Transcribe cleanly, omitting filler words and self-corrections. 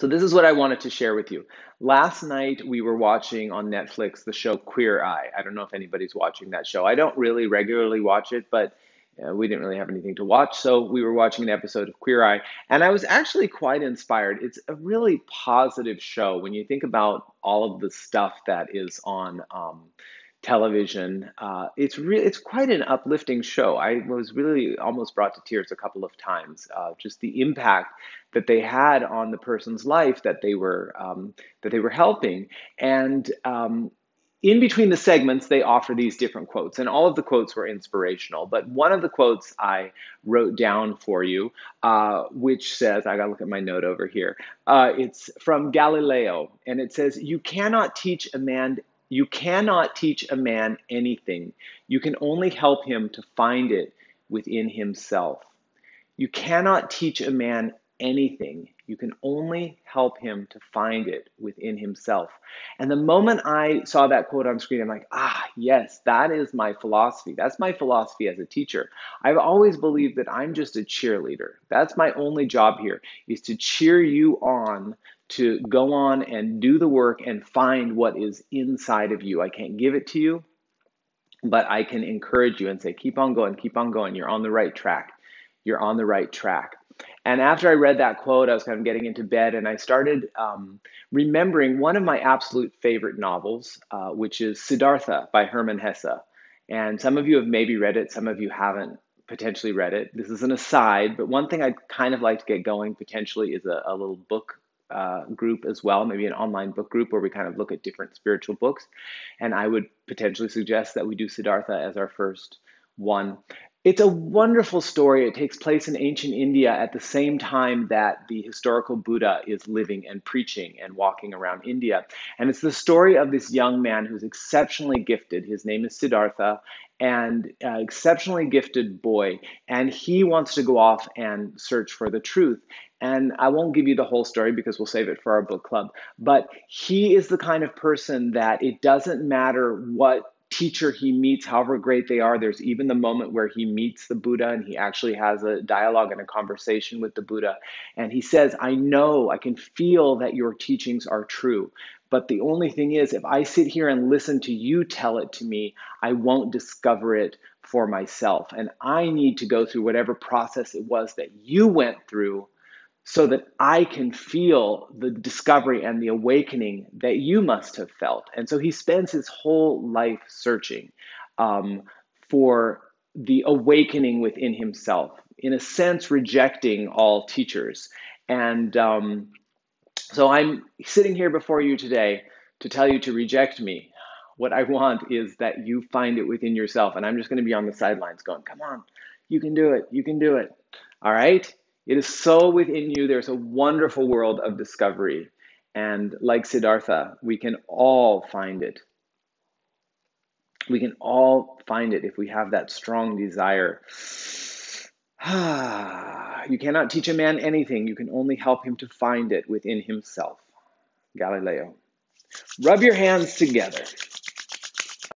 So this is what I wanted to share with you. Last night we were watching on Netflix the show Queer Eye. I don't know if anybody's watching that show. I don't really regularly watch it, but we didn't really have anything to watch, so we were watching an episode of Queer Eye, and I was actually quite inspired. It's a really positive show when you think about all of the stuff that is on television. It's quite an uplifting show. I was really almost brought to tears a couple of times. Just the impact that they had on the person's life that they were helping, and in between the segments, they offer these different quotes, and all of the quotes were inspirational. But one of the quotes I wrote down for you, which says, I gotta look at my note over here. It's from Galileo, and it says, you cannot teach a man anything. You can only help him to find it within himself. You cannot teach a man anything. You can only help him to find it within himself. And the moment I saw that quote on screen, I'm like, yes, that is my philosophy. That's my philosophy as a teacher. I've always believed that I'm just a cheerleader. That's my only job here, is to cheer you on to go on and do the work and find what is inside of you. I can't give it to you, but I can encourage you and say, keep on going, keep on going. You're on the right track. You're on the right track. And after I read that quote, I was kind of getting into bed, and I started remembering one of my absolute favorite novels, which is Siddhartha by Hermann Hesse. And some of you have maybe read it, some of you haven't potentially read it. This is an aside, but one thing I'd kind of like to get going potentially is a little book group as well, maybe an online book group where we kind of look at different spiritual books. And I would potentially suggest that we do Siddhartha as our first one. It's a wonderful story. It takes place in ancient India at the same time that the historical Buddha is living and preaching and walking around India. And it's the story of this young man who's exceptionally gifted. His name is Siddhartha, and exceptionally gifted boy. And he wants to go off and search for the truth. And I won't give you the whole story because we'll save it for our book club. But he is the kind of person that it doesn't matter what teacher he meets, however great they are. There's even the moment where he meets the Buddha and he actually has a dialogue and a conversation with the Buddha. And he says, I know, I can feel that your teachings are true. But the only thing is, if I sit here and listen to you tell it to me, I won't discover it for myself. And I need to go through whatever process it was that you went through so that I can feel the discovery and the awakening that you must have felt. And so he spends his whole life searching for the awakening within himself, in a sense, rejecting all teachers. And so I'm sitting here before you today to tell you to reject me. What I want is that you find it within yourself. And I'm just going to be on the sidelines going, come on, you can do it. You can do it. All right? It is so within you. There's a wonderful world of discovery. And like Siddhartha, we can all find it. We can all find it if we have that strong desire. You cannot teach a man anything. You can only help him to find it within himself. Galileo. Rub your hands together.